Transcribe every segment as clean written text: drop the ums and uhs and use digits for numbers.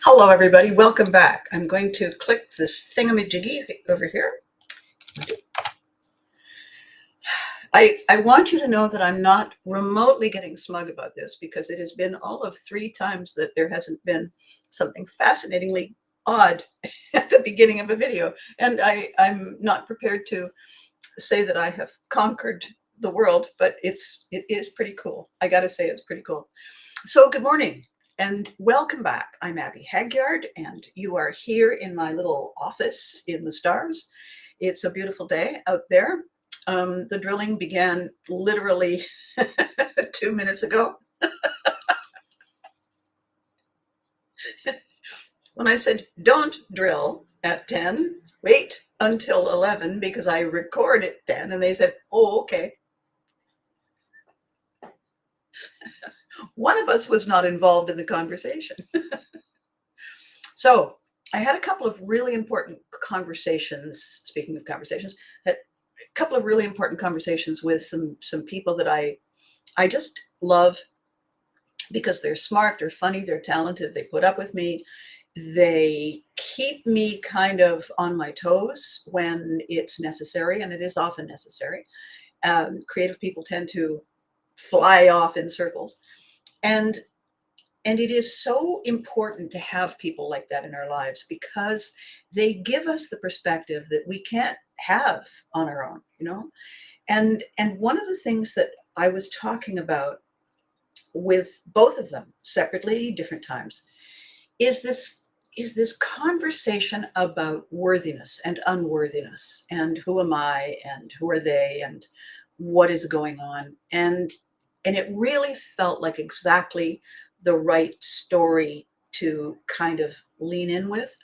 Hello, everybody. Welcome back. I'm going to click this thingamajiggy over here. I want you to know that I'm not remotely getting smug about this because it has been all of 3 times that there hasn't been something fascinatingly odd at the beginning of a video. And I'm not prepared to say that I have conquered the world, but it is pretty cool. I got to say it's pretty cool. So good morning and welcome back. I'm Abby Hagyard and you are here in my little office in the stars. It's a beautiful day out there. The drilling began literally 2 minutes ago. When I said don't drill at 10, wait until 11 because I record at 10, and they said, oh, okay. One of us was not involved in the conversation. So I had a couple of really important conversations, speaking of conversations, a couple of really important conversations with some people that I just love because they're smart, they're funny, they're talented, they put up with me. They keep me kind of on my toes when it's necessary, and it is often necessary. Creative people tend to fly off in circles. And it is so important to have people like that in our lives because they give us the perspective that we can't have on our own, you know? And one of the things that I was talking about with both of them separately, different times, is this conversation about worthiness and unworthiness and who am I and who are they and what is going on. And it really felt like exactly the right story to kind of lean in with.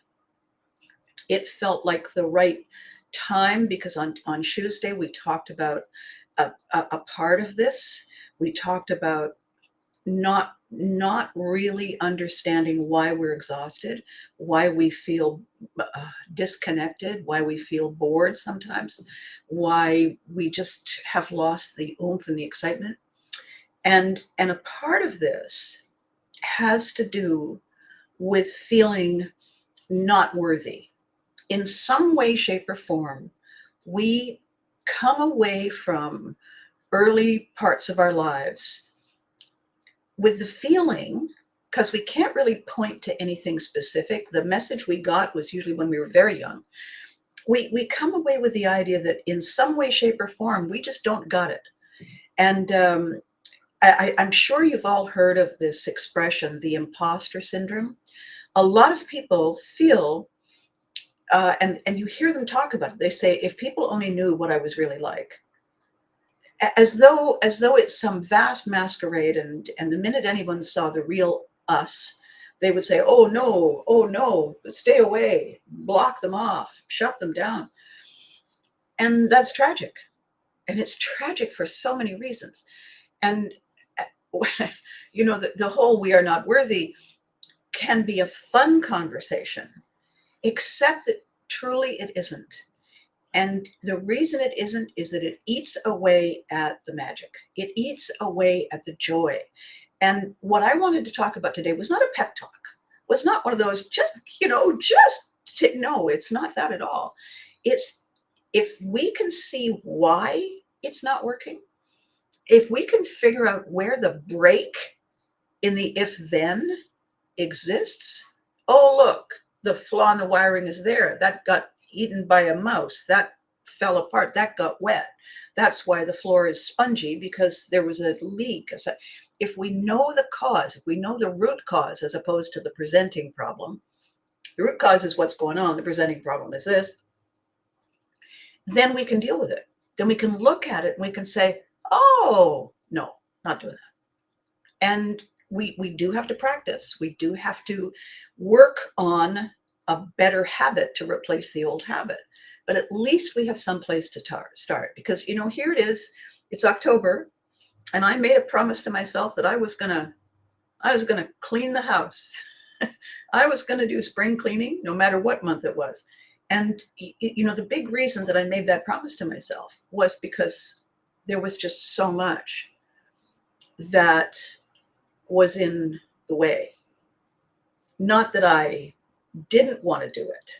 It felt like the right time because on Tuesday we talked about a part of this. We talked about not really understanding why we're exhausted, why we feel disconnected, why we feel bored sometimes, why we just have lost the oomph and the excitement. And a part of this has to do with feeling not worthy. In some way, shape, or form, we come away from early parts of our lives with the feeling, because we can't really point to anything specific, the message we got was usually when we were very young. We come away with the idea that in some way, shape, or form, we just don't got it. And I'm sure you've all heard of this expression, the imposter syndrome. A lot of people feel, and you hear them talk about it, they say, if people only knew what I was really like, as though it's some vast masquerade, and the minute anyone saw the real us, they would say, oh no, stay away, block them off, shut them down. And that's tragic. And it's tragic for so many reasons. And you know, the whole we are not worthy can be a fun conversation, except that truly it isn't. And the reason it isn't is that it eats away at the magic. It eats away at the joy. And what I wanted to talk about today was not a pep talk, was not one of those no, it's not that at all. It's if we can see why it's not working, if we can figure out where the break in the if-then exists. Oh, look, the flaw in the wiring is there. That got eaten by a mouse. That fell apart. That got wet. That's why the floor is spongy, because there was a leak. If we know the cause, if we know the root cause as opposed to the presenting problem, the root cause is what's going on. The presenting problem is this. Then we can deal with it. Then we can look at it and we can say, oh, no, not doing that. And we do have to practice. We do have to work on a better habit to replace the old habit. But at least we have some place to start, because, you know, here it is. It's October, and I made a promise to myself that I was gonna clean the house. I was gonna do spring cleaning, no matter what month it was. And you know, the big reason that I made that promise to myself was because there was just so much that was in the way. not that I didn't want to do it.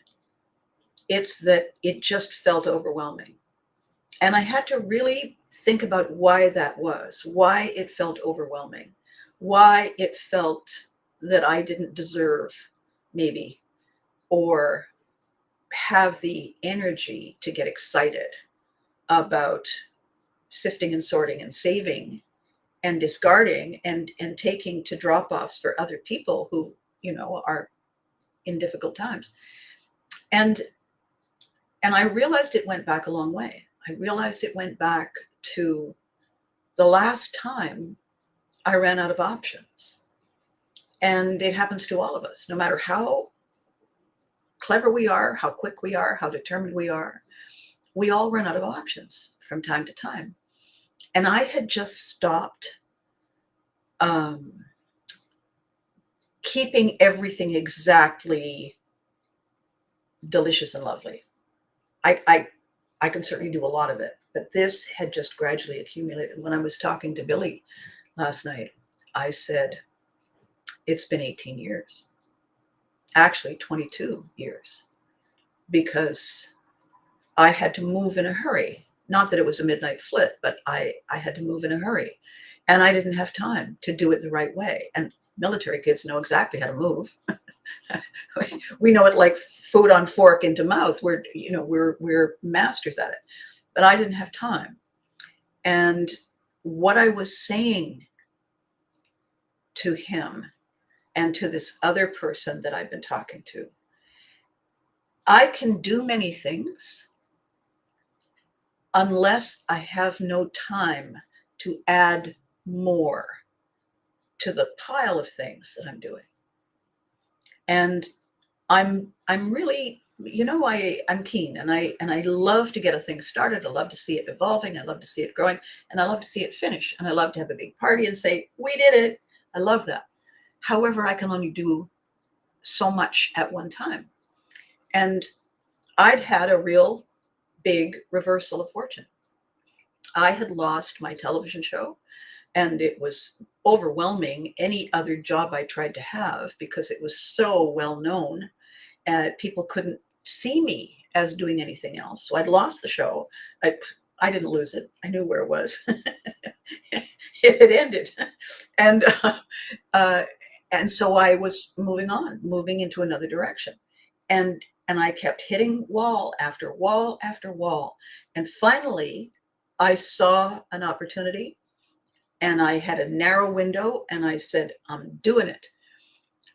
It's that it just felt overwhelming. And I had to really think about why that was, why it felt overwhelming, why it felt that I didn't deserve, maybe, or have the energy to get excited about sifting and sorting and saving and discarding and taking to drop-offs for other people who, are in difficult times. And I realized it went back a long way. I realized it went back to the last time I ran out of options. And it happens to all of us, no matter how clever we are, how quick we are, how determined we all run out of options from time to time. And I had just stopped keeping everything exactly delicious and lovely. I can certainly do a lot of it, but this had just gradually accumulated. When I was talking to Billy last night, I said, it's been 18 years, actually 22 years, because I had to move in a hurry. Not that it was a midnight flit, but I had to move in a hurry, and I didn't have time to do it the right way. And military kids know exactly how to move. We know it like food on fork into mouth. We're masters at it. But I didn't have time. And what I was saying to him and to this other person that I've been talking to, I can do many things unless I have no time to add more to the pile of things that I'm doing. And I'm really, I'm keen, and I love to get a thing started. I love to see it evolving. I love to see it growing, and I love to see it finish. And I love to have a big party and say, we did it. I love that. However, I can only do so much at one time. And I'd had a real big reversal of fortune. I had lost my television show, and it was overwhelming any other job I tried to have because it was so well known. People couldn't see me as doing anything else. So I'd lost the show. I didn't lose it. I knew where it was. It had ended. And and so I was moving into another direction. And I kept hitting wall after wall after wall. And finally, I saw an opportunity, and I had a narrow window, and I said, I'm doing it.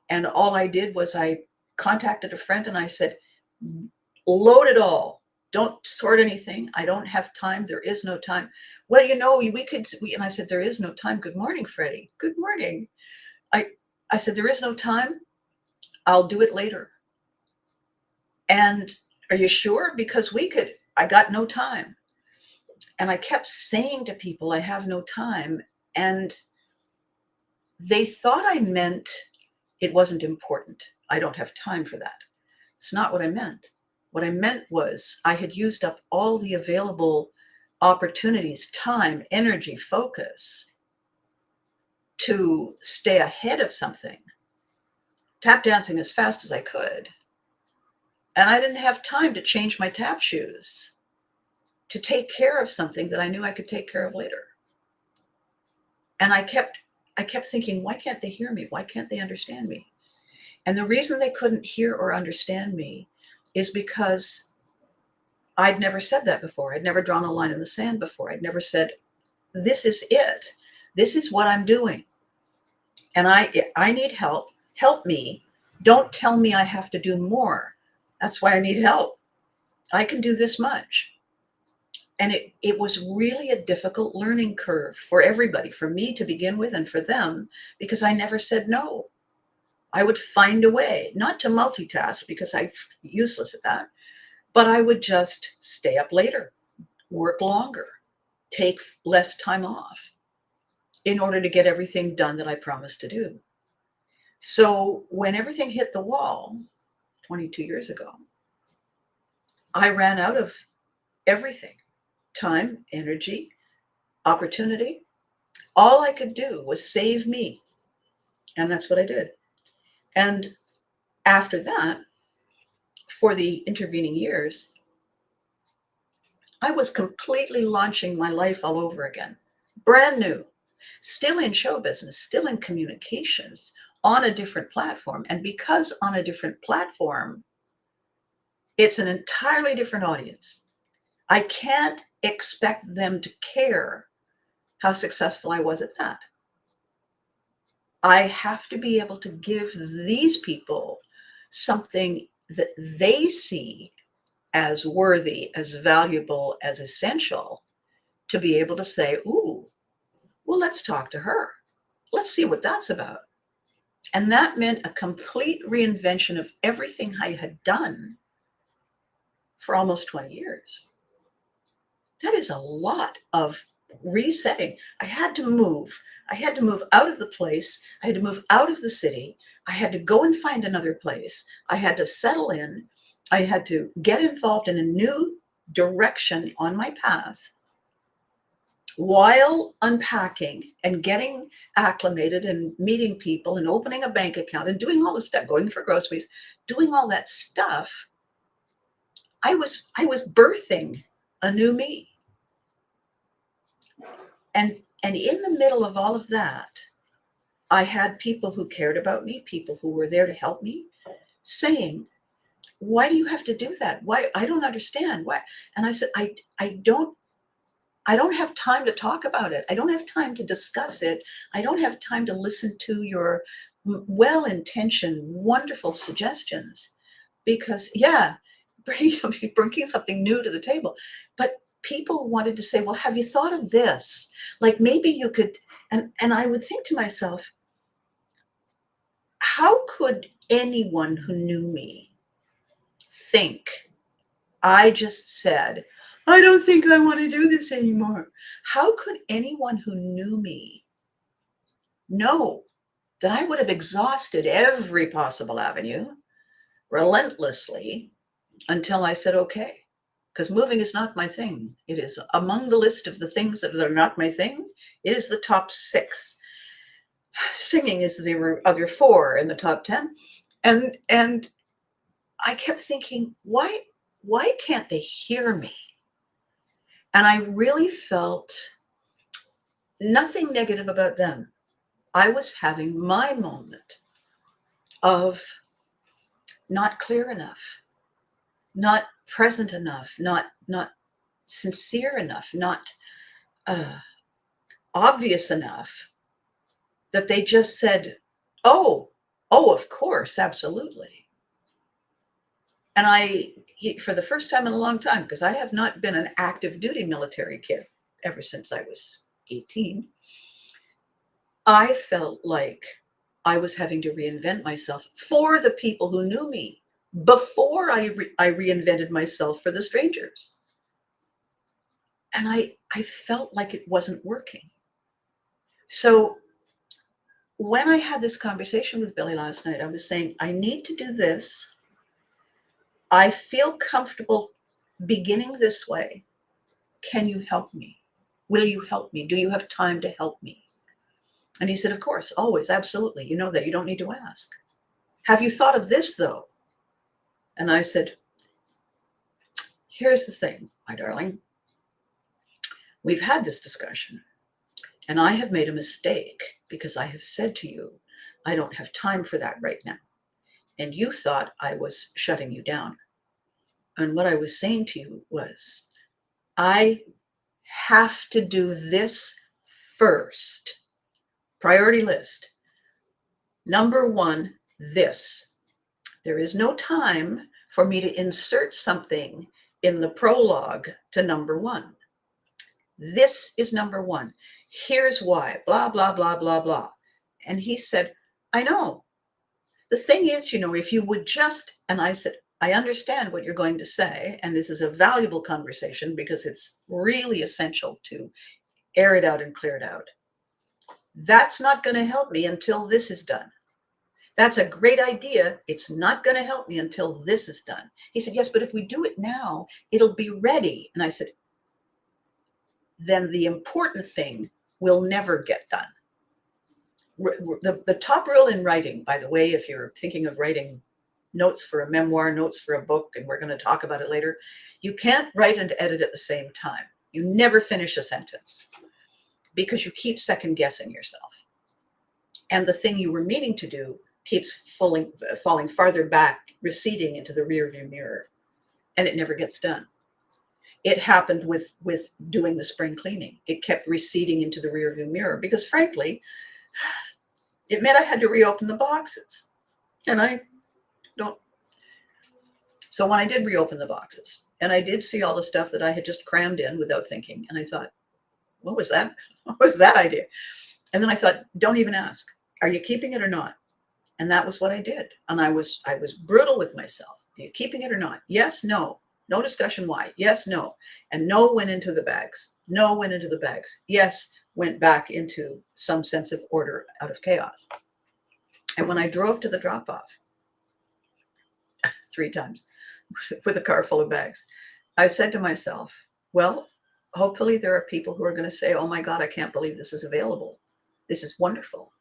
And all I did was I contacted a friend and I said, load it all. Don't sort anything. I don't have time. There is no time. Well, and I said, there is no time. Good morning, Freddie. Good morning. I said, there is no time. I'll do it later. And are you sure? Because I got no time. And I kept saying to people, I have no time. And they thought I meant it wasn't important. I don't have time for that. It's not what I meant. What I meant was I had used up all the available opportunities, time, energy, focus to stay ahead of something, tap dancing as fast as I could. And I didn't have time to change my tap shoes to take care of something that I knew I could take care of later. And I kept thinking, why can't they hear me? Why can't they understand me? And the reason they couldn't hear or understand me is because I'd never said that before. I'd never drawn a line in the sand before. I'd never said, this is it. This is what I'm doing. And I need help. Help me. Don't tell me I have to do more. That's why I need help. I can do this much. And it was really a difficult learning curve for everybody, for me to begin with and for them, because I never said no. I would find a way, not to multitask because I'm useless at that, but I would just stay up later, work longer, take less time off in order to get everything done that I promised to do. So when everything hit the wall 22 years ago, I ran out of everything, time, energy, opportunity. All I could do was save me. And that's what I did. And After that, for the intervening years, I was completely launching my life all over again, brand new, still in show business, still in communications, on a different platform. And because on a different platform, it's an entirely different audience. I can't expect them to care how successful I was at that. I have to be able to give these people something that they see as worthy, as valuable, as essential, to be able to say, ooh, well, let's talk to her. Let's see what that's about. And that meant a complete reinvention of everything I had done for almost 20 years. That is a lot of resetting. I had to move. I had to move out of the place. I had to move out of the city. I had to go and find another place. I had to settle in. I had to get involved in a new direction on my path while unpacking and getting acclimated and meeting people and opening a bank account and doing all the stuff, going for groceries, doing all that stuff. I was birthing a new me. And in the middle of all of that, I had people who cared about me, people who were there to help me, saying, why do you have to do that? Why? I don't understand. Why? And I said, I don't have time to talk about it. I don't have time to discuss it. I don't have time to listen to your well-intentioned, wonderful suggestions, because bringing something new to the table. But people wanted to say, well, have you thought of this? Like maybe you could, and I would think to myself, how could anyone who knew me think I just said, I don't think I want to do this anymore? How could anyone who knew me know that I would have exhausted every possible avenue relentlessly until I said, okay, because moving is not my thing. It is among the list of the things that are not my thing. It is the top 6. Singing is the other 4 in the top 10. And I kept thinking, why can't they hear me? And I really felt nothing negative about them. I was having my moment of not clear enough, not present enough, not sincere enough, not obvious enough, that they just said, oh, of course, absolutely. And for the first time in a long time, because I have not been an active duty military kid ever since I was 18, I felt like I was having to reinvent myself for the people who knew me before I reinvented myself for the strangers. And I felt like it wasn't working. So when I had this conversation with Billy last night, I was saying, I need to do this. I feel comfortable beginning this way. Can you help me? Will you help me? Do you have time to help me? And he said, of course, always, absolutely. You know that. You don't need to ask. Have you thought of this, though? And I said, here's the thing, my darling. We've had this discussion, and I have made a mistake because I have said to you, I don't have time for that right now. And you thought I was shutting you down. And what I was saying to you was, I have to do this first. Priority list. Number 1, this. There is no time for me to insert something in the prologue to number 1. This is number 1. Here's why, blah, blah, blah, blah, blah. And he said, I know. The thing is, if you would just, and I said, I understand what you're going to say, and this is a valuable conversation because it's really essential to air it out and clear it out. That's not going to help me until this is done. That's a great idea. It's not going to help me until this is done. He said, yes, but if we do it now, it'll be ready. And I said, then the important thing will never get done. The top rule in writing, by the way, if you're thinking of writing notes for a memoir, notes for a book, and we're going to talk about it later. You can't write and edit at the same time. You never finish a sentence because you keep second guessing yourself. And the thing you were meaning to do keeps falling farther back, receding into the rearview mirror, and it never gets done. It happened with doing the spring cleaning. It kept receding into the rearview mirror because, frankly, it meant I had to reopen the boxes. And I don't. So when I did reopen the boxes, and I did see all the stuff that I had just crammed in without thinking, and I thought, what was that? What was that idea? And then I thought, don't even ask. Are you keeping it or not? And that was what I did. And I was brutal with myself. Are you keeping it or not? Yes, no. No discussion why. Yes, no. And no went into the bags. No went into the bags. Yes went back into some sense of order out of chaos. And when I drove to the drop-off 3 times with a car full of bags, I said to myself, well, hopefully there are people who are going to say, oh my God, I can't believe this is available. This is wonderful.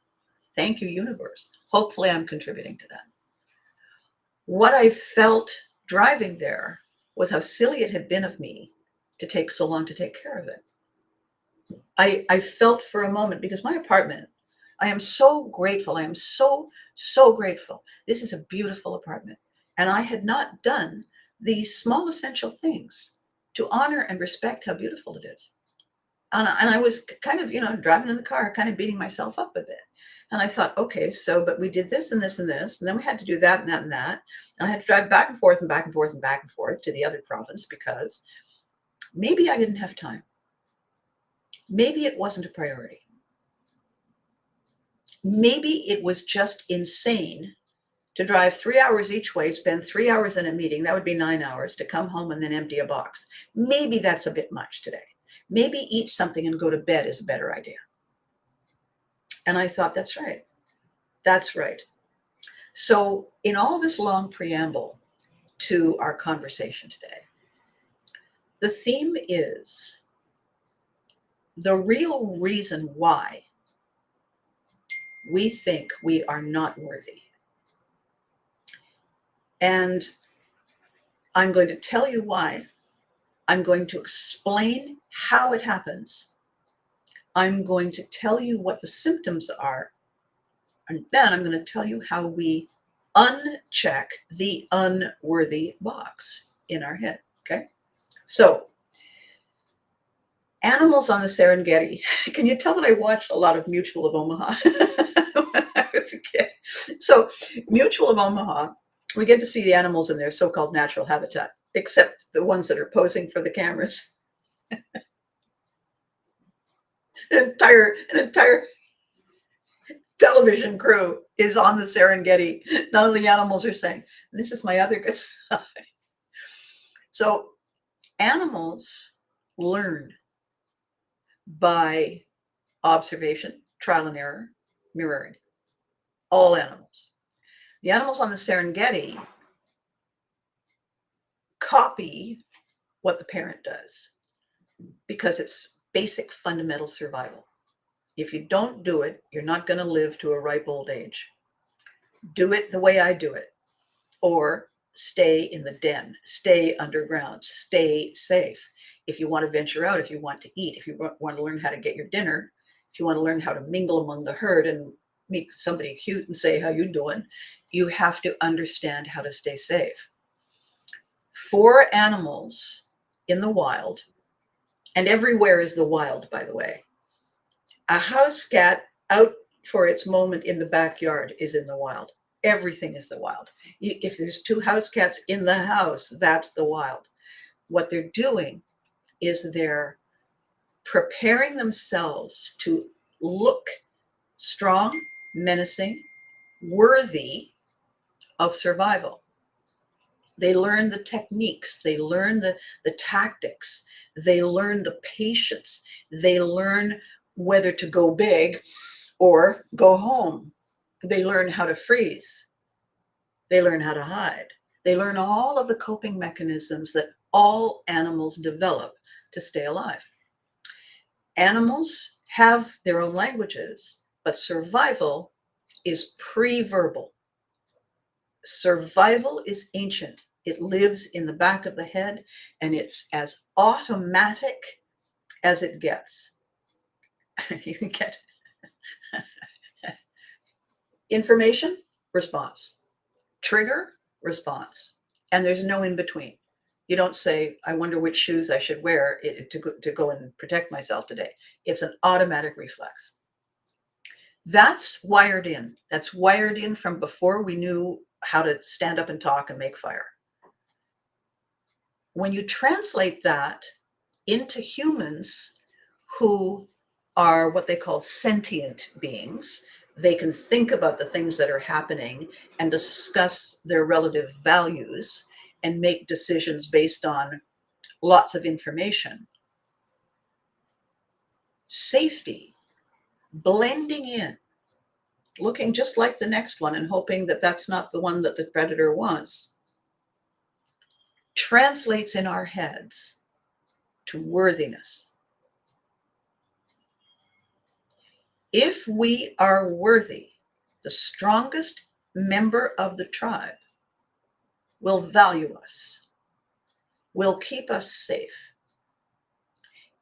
Thank you, universe. Hopefully I'm contributing to that. What I felt driving there was how silly it had been of me to take so long to take care of it. I felt for a moment, because my apartment, I am so grateful. I am so, so grateful. This is a beautiful apartment. And I had not done these small essential things to honor and respect how beautiful it is. And I was kind of, driving in the car, kind of beating myself up a bit. And I thought, okay, but we did this and this and this, and then we had to do that and that and that. And I had to drive back and forth and back and forth and back and forth to the other province because maybe I didn't have time. Maybe it wasn't a priority. Maybe it was just insane to drive 3 hours each way, spend 3 hours in a meeting, that would be 9 hours, to come home and then empty a box. Maybe that's a bit much today. Maybe eat something and go to bed is a better idea. And I thought, that's right. That's right. So in all this long preamble to our conversation today, the theme is the real reason why we think we are not worthy. And I'm going to tell you why. I'm going to explain how it happens. I'm going to tell you what the symptoms are. And then I'm going to tell you how we uncheck the unworthy box in our head. Okay. So, animals on the Serengeti. Can you tell that I watched a lot of Mutual of Omaha when I was a kid? So, Mutual of Omaha, we get to see the animals in their so-called natural habitat, except the ones that are posing for the cameras. An entire television crew is on the Serengeti. None of the animals are saying, this is my other good side. So animals learn by observation, trial and error, mirroring. All animals. The animals on the Serengeti copy what the parent does because it's basic fundamental survival. If you don't do it, you're not going to live to a ripe old age. Do it the way I do it, or stay in the den, stay underground, stay safe. If you want to venture out, if you want to eat, if you want to learn how to get your dinner, if you want to learn how to mingle among the herd and meet somebody cute and say, how you doing? You have to understand how to stay safe. For animals in the wild, and everywhere is the wild, by the way, a house cat out for its moment in the backyard is in the wild. Everything is the wild. If there's 2 house cats in the house, that's the wild. What they're doing is they're preparing themselves to look strong, menacing, worthy of survival. They learn the techniques, they learn the tactics, they learn the patience, they learn whether to go big or go home. They learn how to freeze. They learn how to hide. They learn all of the coping mechanisms that all animals develop to stay alive. Animals have their own languages, but survival is pre-verbal. Survival is ancient. It lives in the back of the head, and it's as automatic as it gets. You can get information, response, trigger, response, and there's no in between. You don't say, I wonder which shoes I should wear to go and protect myself today. It's an automatic reflex. That's wired in. That's wired in from before we knew how to stand up and talk and make fire. When you translate that into humans who are what they call sentient beings, they can think about the things that are happening and discuss their relative values and make decisions based on lots of information. Safety, blending in, looking just like the next one and hoping that that's not the one that the predator wants, translates in our heads to worthiness. If we are worthy, the strongest member of the tribe will value us, will keep us safe.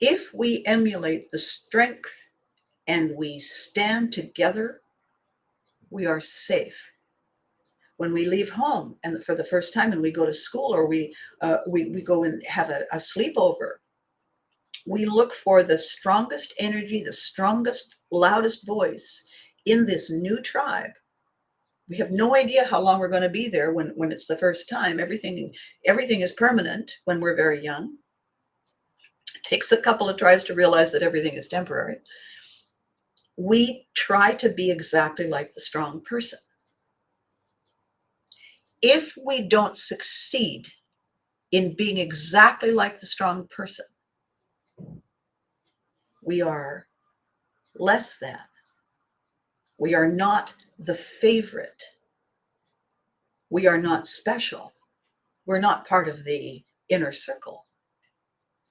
If we emulate the strength and we stand together, we are safe. When we leave home and for the first time and we go to school, or we go and have a sleepover, we look for the strongest energy, the strongest, loudest voice in this new tribe. We have no idea how long we're going to be there when it's the first time. Everything is permanent when we're very young. It takes a couple of tries to realize that everything is temporary. We try to be exactly like the strong person. If we don't succeed in being exactly like the strong person, we are less than. We are not the favorite. We are not special. We're not part of the inner circle.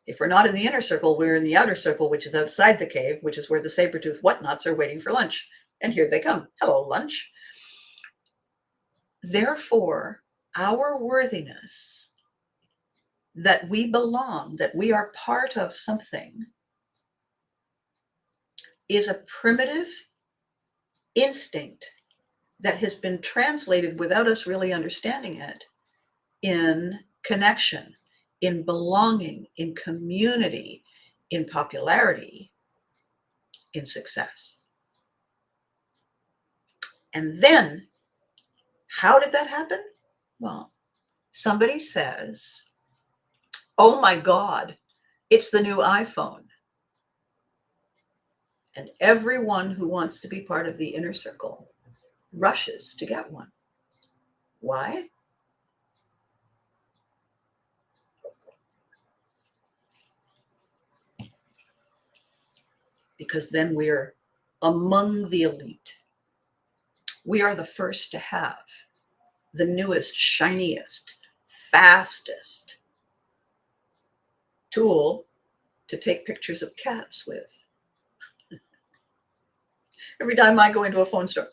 If we're not in the inner circle, we're in the outer circle, which is outside the cave, which is where the saber-toothed whatnots are waiting for lunch. And here they come. Hello, lunch. Therefore, our worthiness, that we belong, that we are part of something, is a primitive instinct that has been translated without us really understanding it in connection, in belonging, in community, in popularity, in success. And then, how did that happen? Well, somebody says, oh my God, it's the new iPhone. And everyone who wants to be part of the inner circle rushes to get one. Why? Because then we're among the elite. We are the first to have the newest, shiniest, fastest tool to take pictures of cats with. Every time I go into a phone store,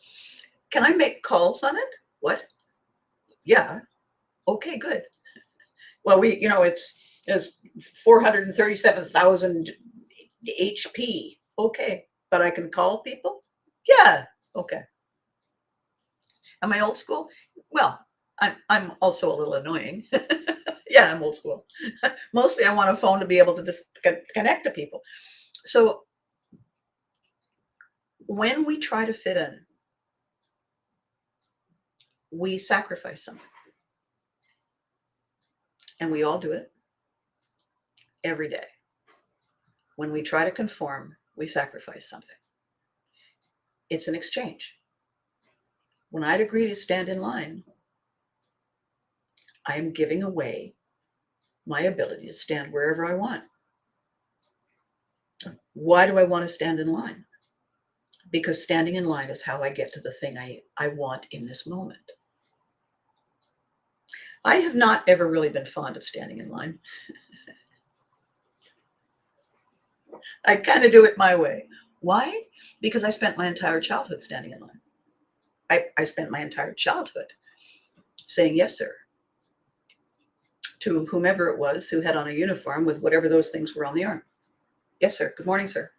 can I make calls on it? What? Yeah. Okay, good. Well, it's 437,000 HP. Okay, but I can call people? Yeah. Okay. Am I old school? Well, I'm also a little annoying. Yeah, I'm old school. Mostly I want a phone to be able to just connect to people. So when we try to fit in, we sacrifice something. And we all do it every day. When we try to conform, we sacrifice something. It's an exchange. When I'd agree to stand in line, I am giving away my ability to stand wherever I want. Why do I want to stand in line? Because standing in line is how I get to the thing I want in this moment. I have not ever really been fond of standing in line. I kind of do it my way. Why? Because I spent my entire childhood standing in line. I spent my entire childhood saying, yes, sir, to whomever it was who had on a uniform with whatever those things were on the arm. Yes, sir. Good morning, sir.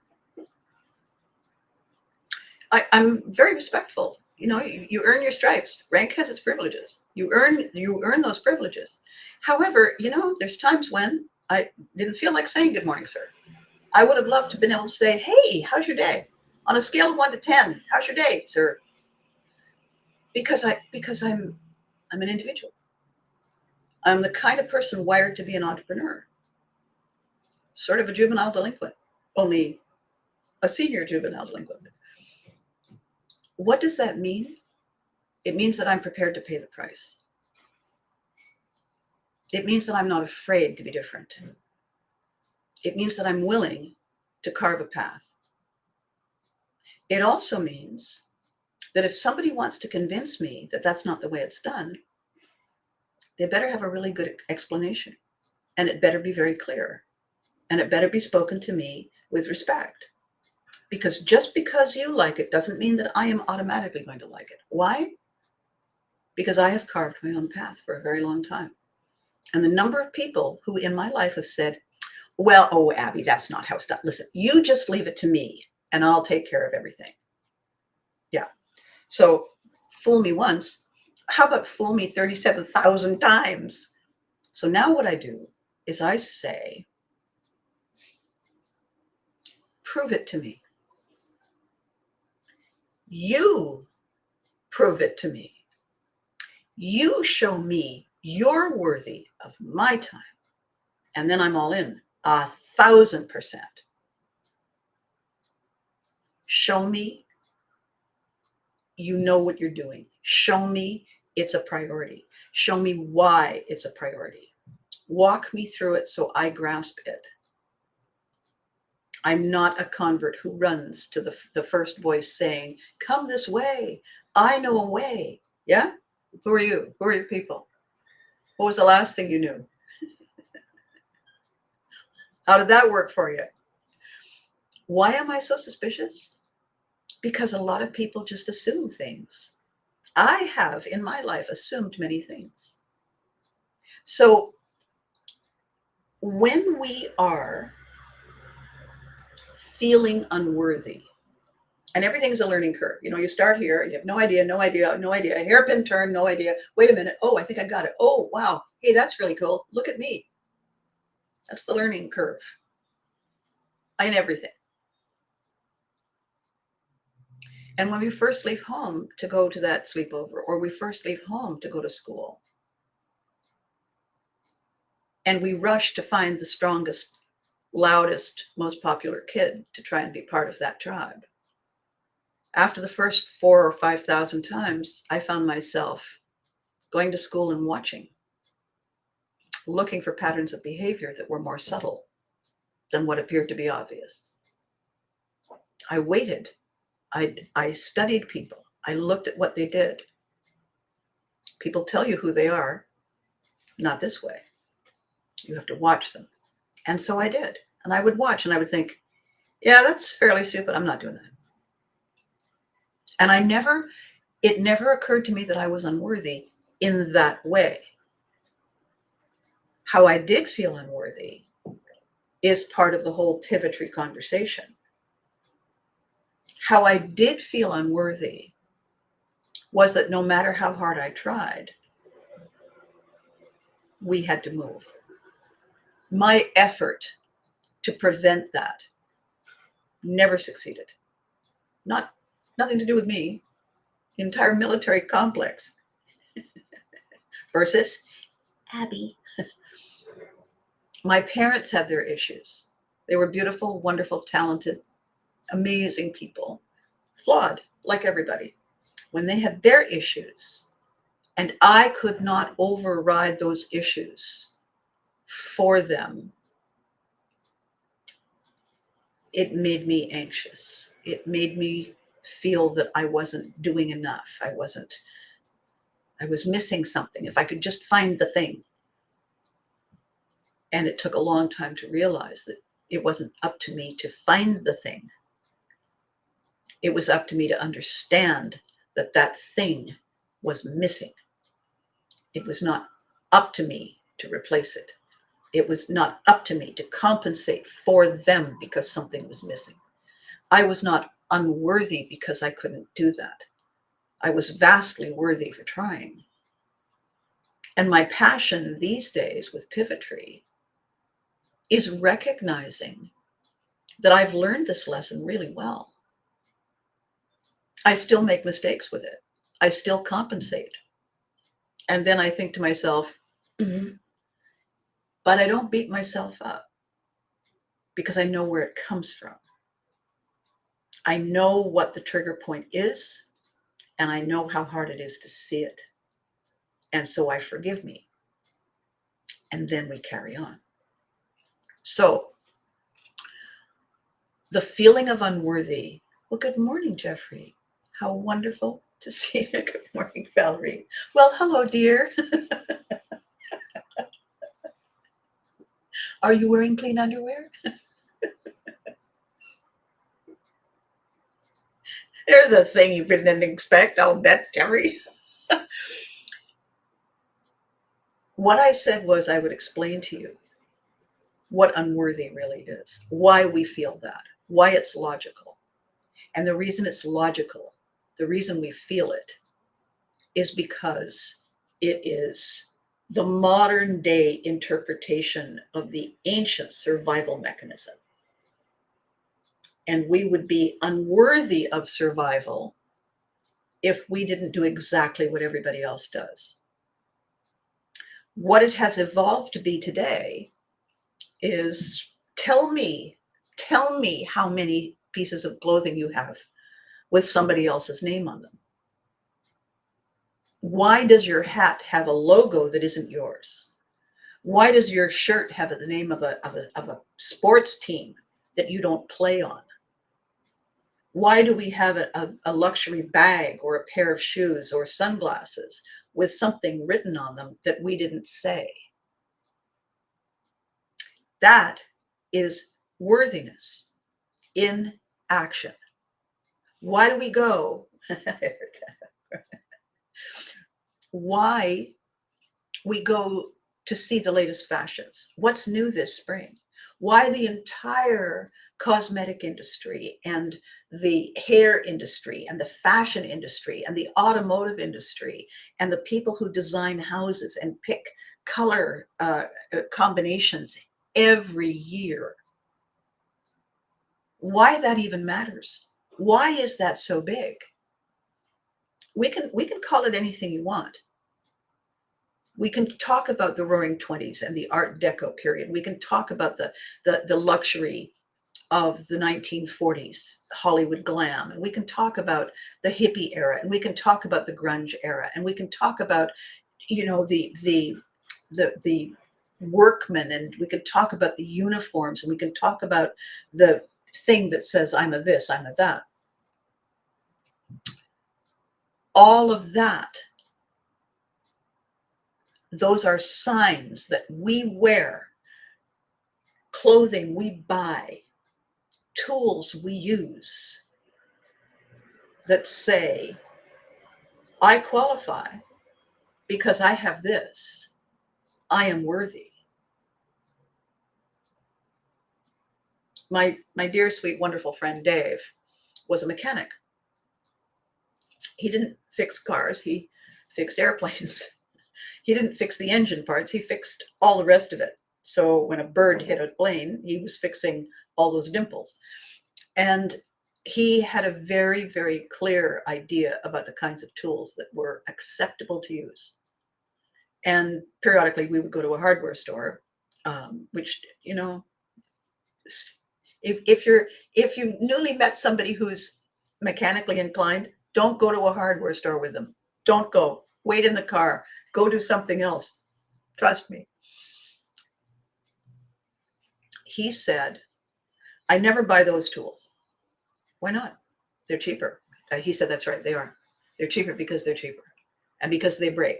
I'm very respectful. You earn your stripes. Rank has its privileges. You earn those privileges. However, there's times when I didn't feel like saying good morning, sir. I would have loved to have been able to say, hey, how's your day? On a scale of 1 to 10, how's your day, sir? Because I'm an individual. I'm the kind of person wired to be an entrepreneur. Sort of a juvenile delinquent, only a senior juvenile delinquent. What does that mean? It means that I'm prepared to pay the price. It means that I'm not afraid to be different. It means that I'm willing to carve a path. It also means that if somebody wants to convince me that that's not the way it's done, they better have a really good explanation. And it better be very clear. And it better be spoken to me with respect. Because just because you like it doesn't mean that I am automatically going to like it. Why? Because I have carved my own path for a very long time. And the number of people who in my life have said, well, oh, Abby, that's not how it's done. Listen, you just leave it to me and I'll take care of everything. Yeah. So fool me once. How about fool me 37,000 times? So now what I do is I say, prove it to me. You prove it to me. You show me you're worthy of my time. And then I'm all in 1,000%. Show me you know what you're doing. Show me it's a priority. Show me why it's a priority. Walk me through it so I grasp it. I'm not a convert who runs to the first voice saying, come this way. I know a way. Yeah? Who are you? Who are your people? What was the last thing you knew? How did that work for you? Why am I so suspicious? Because a lot of people just assume things. I have in my life assumed many things. So when we are feeling unworthy, and everything's a learning curve. You start here, you have no idea, hairpin turn, no idea. Wait a minute. Oh, I think I got it. Oh, wow. Hey, that's really cool. Look at me. That's the learning curve in everything. And when we first leave home to go to that sleepover, or we first leave home to go to school, and we rush to find the strongest, loudest, most popular kid to try and be part of that tribe. After the first 4,000 or 5,000 times, I found myself going to school and watching, looking for patterns of behavior that were more subtle than what appeared to be obvious. I waited. I studied people. I looked at what they did. People tell you who they are, not this way. You have to watch them. And so I did. And I would watch and I would think, yeah, that's fairly stupid. I'm not doing that. And it never occurred to me that I was unworthy in that way. How I did feel unworthy is part of the whole Pivotry conversation. How I did feel unworthy was that no matter how hard I tried, we had to move. My effort to prevent that never succeeded. Nothing to do with me. The entire military complex versus Abby. My parents had their issues. They were beautiful, wonderful, talented, amazing people, flawed like everybody. When they had their issues, and I could not override those issues for them, it made me anxious. It made me feel that I wasn't doing enough. I was missing something. If I could just find the thing. And it took a long time to realize that it wasn't up to me to find the thing. It was up to me to understand that that thing was missing. It was not up to me to replace it. It was not up to me to compensate for them because something was missing. I was not unworthy because I couldn't do that. I was vastly worthy for trying. And my passion these days with Pivotry is recognizing that I've learned this lesson really well. I still make mistakes with it. I still compensate. And then I think to myself, but I don't beat myself up because I know where it comes from. I know what the trigger point is, and I know how hard it is to see it. And so I forgive me. And then we carry on. So the feeling of unworthy. Well, good morning, Jeffrey. How wonderful to see you. Good morning, Valerie. Well, hello, dear. Are you wearing clean underwear? There's a thing you didn't expect, I'll bet, Jeffrey. What I said was I would explain to you what unworthy really is, why we feel that, why it's logical. And the reason it's logical, the reason we feel it, is because it is the modern day interpretation of the ancient survival mechanism. And we would be unworthy of survival if we didn't do exactly what everybody else does. What it has evolved to be today is tell me how many pieces of clothing you have with somebody else's name on them. Why does your hat have a logo that isn't yours? Why does your shirt have the name of a sports team that you don't play on? Why do we have a luxury bag or a pair of shoes or sunglasses with something written on them that we didn't say? That is worthiness in action. Why do we go? Why we go to see the latest fashions? What's new this spring? Why the entire cosmetic industry and the hair industry and the fashion industry and the automotive industry and the people who design houses and pick color combinations every year? Why that even matters? Why is that so big? We can call it anything you want. We can talk about the Roaring '20s and the Art Deco period. We can talk about the luxury of the 1940s Hollywood glam, and we can talk about the hippie era, and we can talk about the grunge era, and we can talk about, you know, the workmen, and we can talk about the uniforms, and we can talk about the thing that says I'm a this, I'm a that. All of that, those are signs that we wear, clothing we buy, tools we use that say, I qualify because I have this. I am worthy. My dear, sweet, wonderful friend Dave was a mechanic. He didn't fix cars, he fixed airplanes. He didn't fix the engine parts, he fixed all the rest of it. So when a bird hit a plane, he was fixing all those dimples. And he had a very, very clear idea about the kinds of tools that were acceptable to use. And periodically we would go to a hardware store, which, you know, if you newly met somebody who's mechanically inclined, don't go to a hardware store with them. Don't go. Wait in the car. Go do something else. Trust me. He said, I never buy those tools. Why not? They're cheaper. He said, that's right, they are. They're cheaper because they're cheaper, and because they break,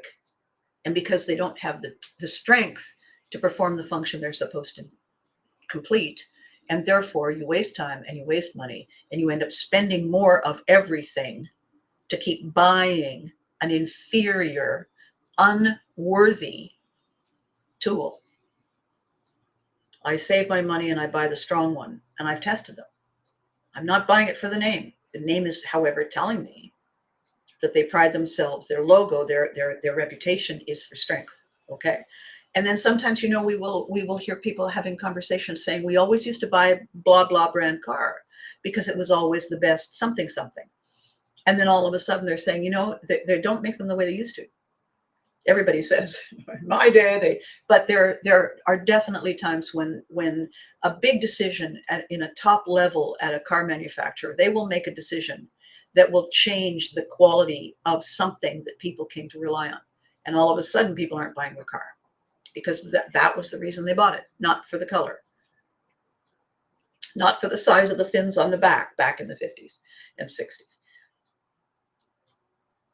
and because they don't have the strength to perform the function they're supposed to complete. And therefore you waste time and you waste money, and you end up spending more of everything to keep buying an inferior, worthy tool. I save my money and I buy the strong one, and I've tested them. I'm not buying it for the name. The name is, however, telling me that they pride themselves, their logo, their reputation is for strength. Okay. And then sometimes, we will hear people having conversations saying, we always used to buy blah, blah brand car because it was always the best something, something. And then all of a sudden they're saying, they don't make them the way they used to. Everybody says, in my day, but there are definitely times when a big decision in a top level at a car manufacturer, they will make a decision that will change the quality of something that people came to rely on. And all of a sudden people aren't buying their car because that was the reason they bought it, not for the color, not for the size of the fins on the back in the 50s and 60s.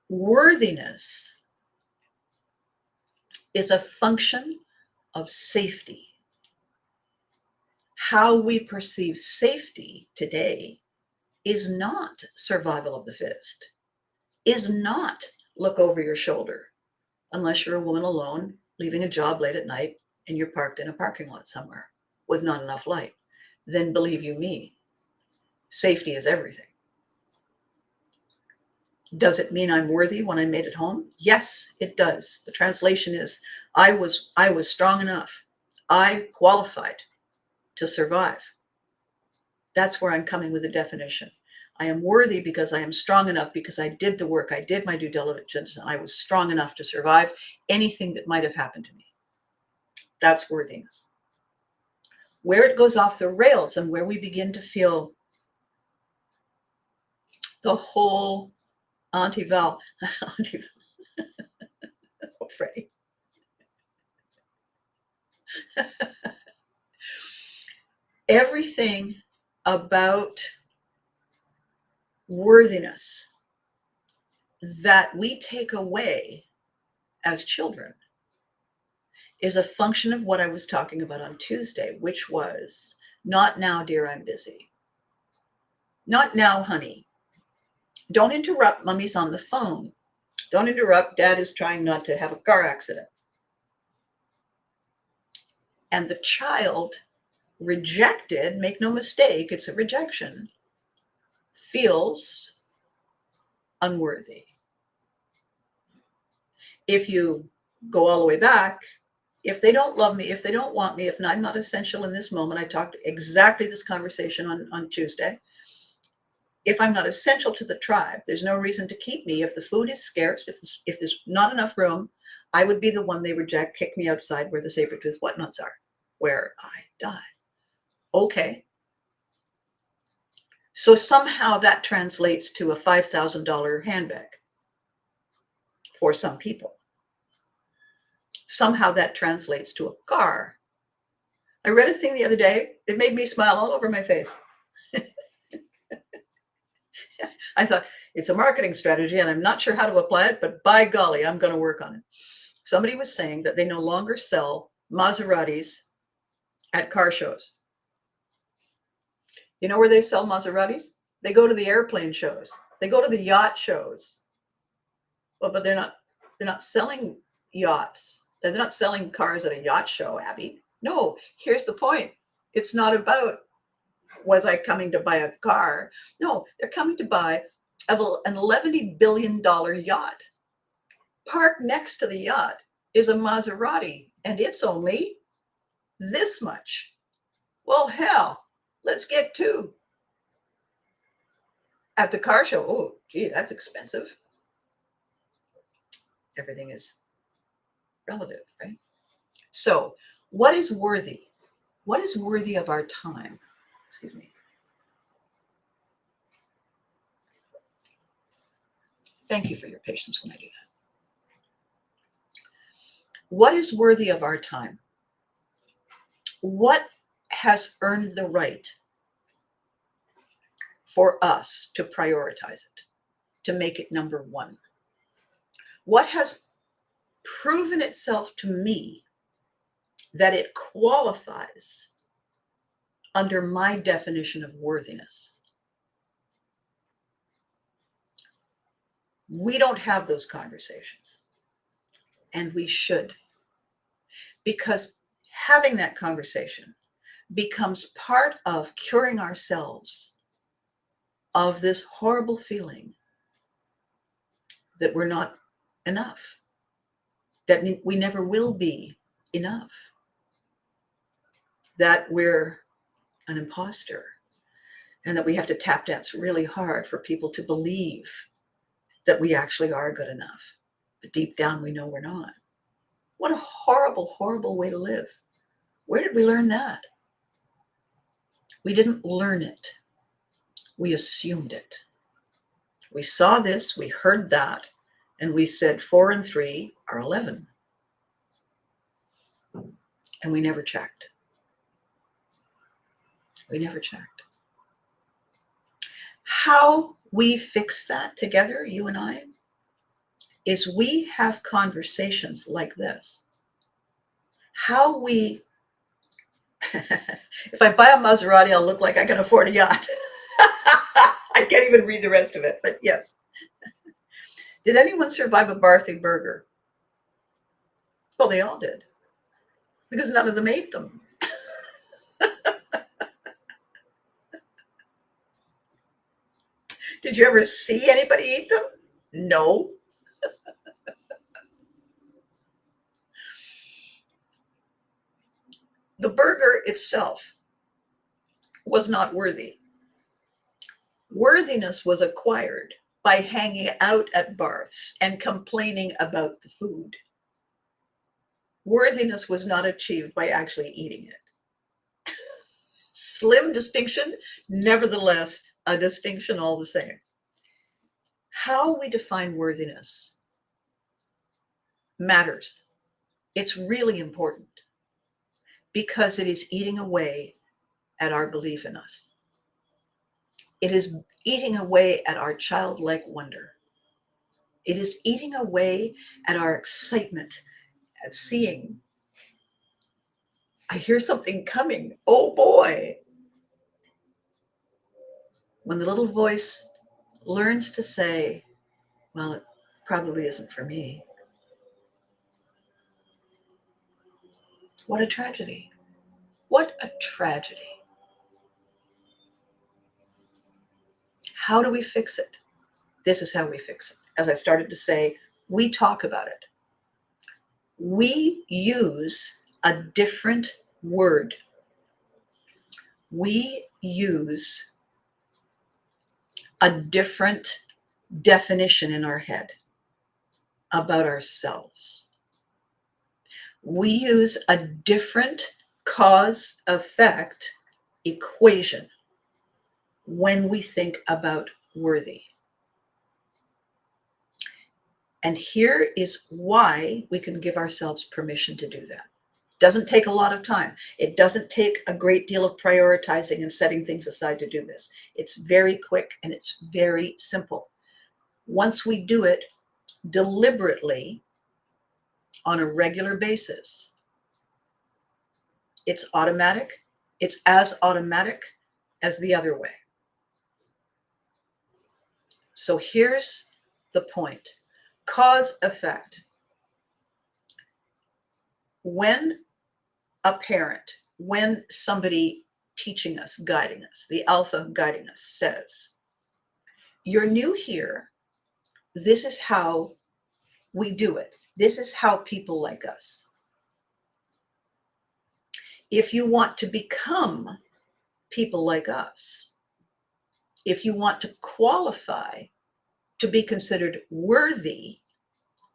Worthiness is a function of safety. How we perceive safety today is not survival of the fittest, is not look over your shoulder, unless you're a woman alone, leaving a job late at night, and you're parked in a parking lot somewhere with not enough light. Then believe you me, safety is everything. Does it mean I'm worthy when I made it home? Yes, it does. The translation is, I was strong enough. I qualified to survive. That's where I'm coming with the definition. I am worthy because I am strong enough, because I did the work, I did my due diligence, and I was strong enough to survive anything that might have happened to me. That's worthiness. Where it goes off the rails and where we begin to feel the whole Auntie Val, oh, Freddie. Everything about worthiness that we take away as children is a function of what I was talking about on Tuesday, which was, not now, dear, I'm busy. Not now, honey. Don't interrupt, mommy's on the phone. Don't interrupt, dad is trying not to have a car accident. And the child rejected, make no mistake, it's a rejection, feels unworthy. If you go all the way back, if they don't love me, if they don't want me, if I'm not essential in this moment, I talked exactly this conversation on Tuesday. If I'm not essential to the tribe, there's no reason to keep me. If the food is scarce, if there's not enough room, I would be the one they reject, kick me outside where the saber-toothed whatnots are, where I die. Okay. So somehow that translates to a $5,000 handbag for some people. Somehow that translates to a car. I read a thing the other day. It made me smile all over my face. I thought, it's a marketing strategy and I'm not sure how to apply it, but by golly, I'm going to work on it. Somebody was saying that they no longer sell Maseratis at car shows. You know where they sell Maseratis? They go to the airplane shows. They go to the yacht shows. Well, but they're not selling yachts. They're not selling cars at a yacht show, Abby. No, here's the point. It's not about, was I coming to buy a car? No, they're coming to buy an $11 billion yacht. Parked next to the yacht is a Maserati, and it's only this much. Well, hell, let's get two. At the car show, oh, gee, that's expensive. Everything is relative, right? So what is worthy? What is worthy of our time? Excuse me. Thank you for your patience when I do that. What is worthy of our time? What has earned the right for us to prioritize it, to make it number one? What has proven itself to me that it qualifies under my definition of worthiness? We don't have those conversations. And we should, because having that conversation becomes part of curing ourselves of this horrible feeling that we're not enough, that we never will be enough, that we're an imposter, and that we have to tap dance really hard for people to believe that we actually are good enough. But deep down, we know we're not. What a horrible, horrible way to live. Where did we learn that? We didn't learn it. We assumed it. We saw this, we heard that, and we said 4 and 3 are 11. And we never checked. We never checked. How we fix that together, you and I, is we have conversations like this. How we, if I buy a Maserati, I'll look like I can afford a yacht. I can't even read the rest of it, but yes. Did anyone survive a Barthy burger? Well, they all did, because none of them ate them. Did you ever see anybody eat them? No. The burger itself was not worthy. Worthiness was acquired by hanging out at Barth's and complaining about the food. Worthiness was not achieved by actually eating it. Slim distinction, nevertheless, a distinction all the same. How we define worthiness matters. It's really important because it is eating away at our belief in us. It is eating away at our childlike wonder. It is eating away at our excitement at seeing, I hear something coming. Oh boy. When the little voice learns to say, well, it probably isn't for me. What a tragedy. What a tragedy. How do we fix it? This is how we fix it. As I started to say, we talk about it. We use a different word. We use a different definition in our head about ourselves. We use a different cause-effect equation when we think about worthy. And here is why we can give ourselves permission to do that. It doesn't take a lot of time. It doesn't take a great deal of prioritizing and setting things aside to do this. It's very quick and it's very simple. Once we do it deliberately on a regular basis, it's automatic. It's as automatic as the other way. So here's the point. Cause effect. When a parent, when somebody teaching us, guiding us, the alpha guiding us says, you're new here, this is how we do it. This is how people like us. If you want to become people like us, if you want to qualify to be considered worthy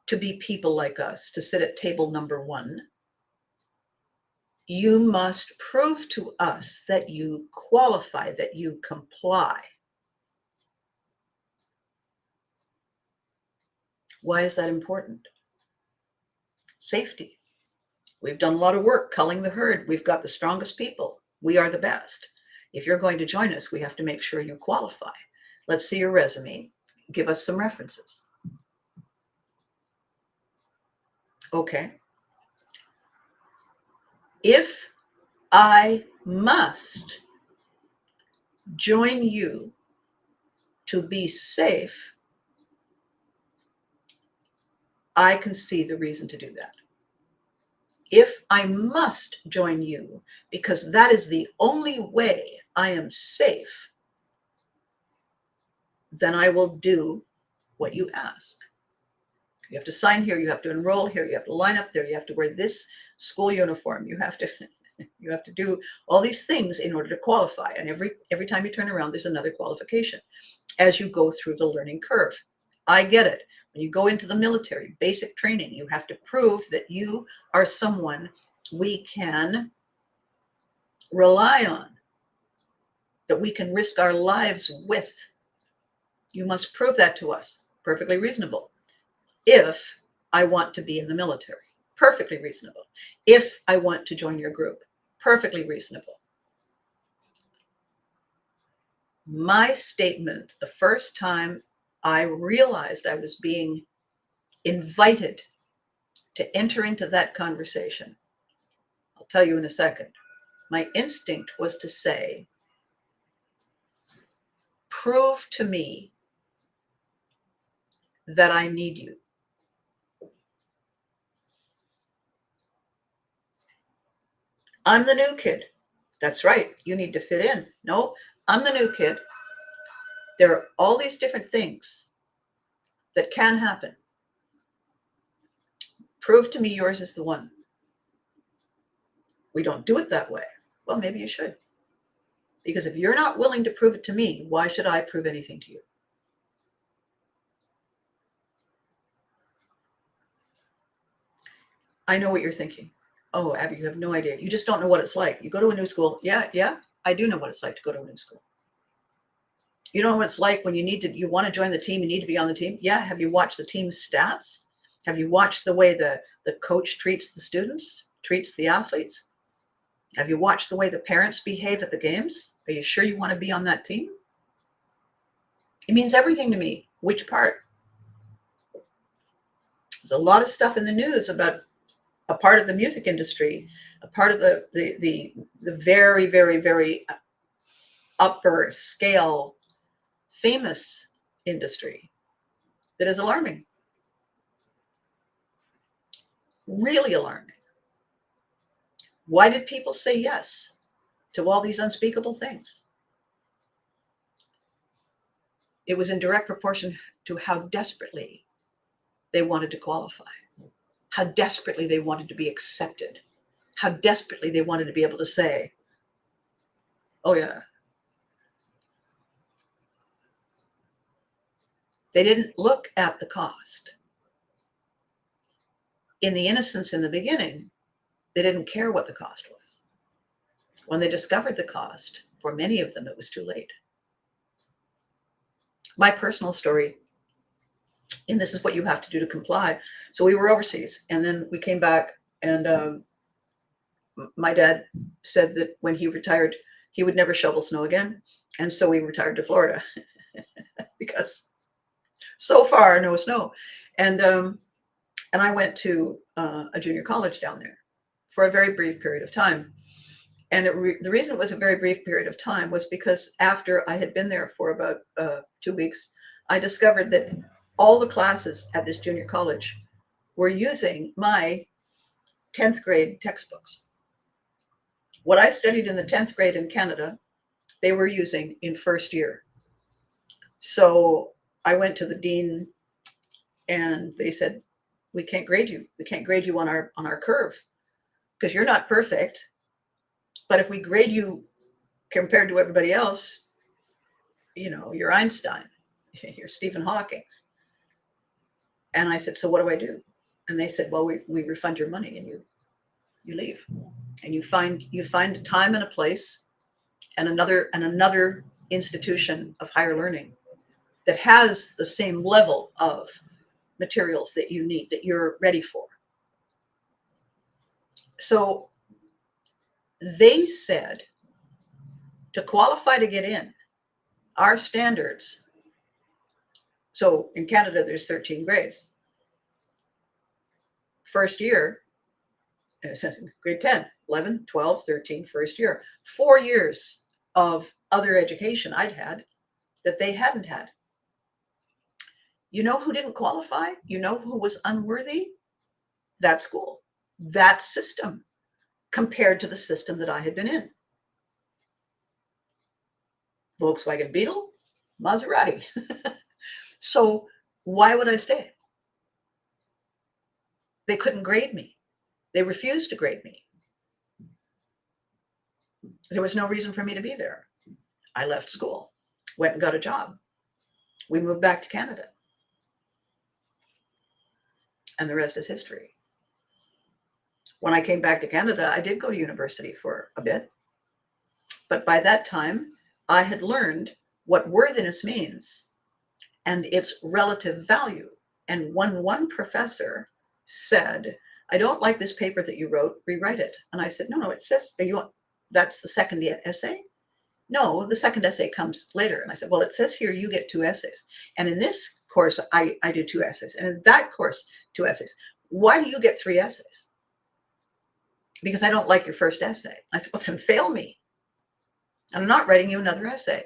to be people like us, to sit at table number 1, you must prove to us that you qualify, that you comply. Why is that important? Safety. We've done a lot of work culling the herd. We've got the strongest people. We are the best. If you're going to join us, we have to make sure you qualify. Let's see your resume. Give us some references. Okay. If I must join you to be safe, I can see the reason to do that. If I must join you because that is the only way I am safe, then I will do what you ask. You have to sign here, you have to enroll here, you have to line up there, you have to wear this school uniform, you have to do all these things in order to qualify. And every time you turn around, there's another qualification as you go through the learning curve. I get it. When you go into the military, basic training, you have to prove that you are someone we can rely on, that we can risk our lives with. You must prove that to us. Perfectly reasonable. If I want to be in the military, perfectly reasonable. If I want to join your group, perfectly reasonable. My statement, the first time I realized I was being invited to enter into that conversation, I'll tell you in a second, my instinct was to say, prove to me that I need you. I'm the new kid. That's right. You need to fit in. No, I'm the new kid. There are all these different things that can happen. Prove to me yours is the one. We don't do it that way. Well, maybe you should. Because if you're not willing to prove it to me, why should I prove anything to you? I know what you're thinking. Oh, Abby, you have no idea. You just don't know what it's like. You go to a new school. Yeah, I do know what it's like to go to a new school. You know what it's like when you want to join the team, you need to be on the team. Yeah, have you watched the team's stats? Have you watched the way the coach treats the students, treats the athletes? Have you watched the way the parents behave at the games? Are you sure you want to be on that team? It means everything to me. Which part? There's a lot of stuff in the news about a part of the music industry, a part of the very, very, very upper scale famous industry that is alarming. Really alarming. Why did people say yes to all these unspeakable things? It was in direct proportion to how desperately they wanted to qualify, how desperately they wanted to be accepted, how desperately they wanted to be able to say, oh yeah. They didn't look at the cost. In the innocence in the beginning, they didn't care what the cost was. When they discovered the cost, for many of them, it was too late. My personal story, and this is what you have to do to comply. So we were overseas, and then we came back, and my dad said that when he retired, he would never shovel snow again. And so we retired to Florida because so far, no snow. And I went to a junior college down there for a very brief period of time. And the reason it was a very brief period of time was because after I had been there for about 2 weeks, I discovered that all the classes at this junior college were using my 10th grade textbooks. What I studied in the 10th grade in Canada, they were using in first year. So I went to the dean and they said, we can't grade you. We can't grade you on our curve because you're not perfect. But if we grade you compared to everybody else, you're Einstein, you're Stephen Hawking. And I said, so what do I do? And they said, well, we refund your money and you leave. And you find a time and a place and another institution of higher learning that has the same level of materials that you need, that you're ready for. So they said to qualify to get in, our standards. So in Canada, there's 13 grades. First year, grade 10, 11, 12, 13, first year. 4 years of other education I'd had that they hadn't had. You know who didn't qualify? You know who was unworthy? That school, that system, compared to the system that I had been in. Volkswagen Beetle, Maserati. So why would I stay? They couldn't grade me. They refused to grade me. There was no reason for me to be there. I left school, went and got a job. We moved back to Canada. And the rest is history. When I came back to Canada, I did go to university for a bit. But by that time, I had learned what worthiness means and its relative value. And one professor said, I don't like this paper that you wrote, rewrite it. And I said, no, it says, that's the second essay? No, the second essay comes later. And I said, well, it says here you get 2 essays. And in this course, I did 2 essays. And in that course, 2 essays. Why do you get 3 essays? Because I don't like your first essay. I said, well, then fail me. I'm not writing you another essay.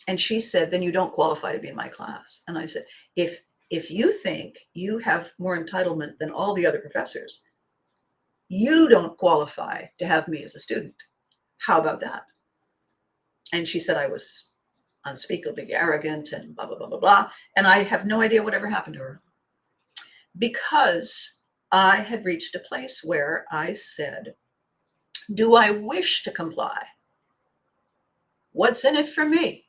And she said, then you don't qualify to be in my class. And I said, if you think you have more entitlement than all the other professors, you don't qualify to have me as a student. How about that? And she said I was unspeakably arrogant and blah, blah, blah, blah, blah. And I have no idea whatever happened to her. Because I had reached a place where I said, do I wish to comply? What's in it for me?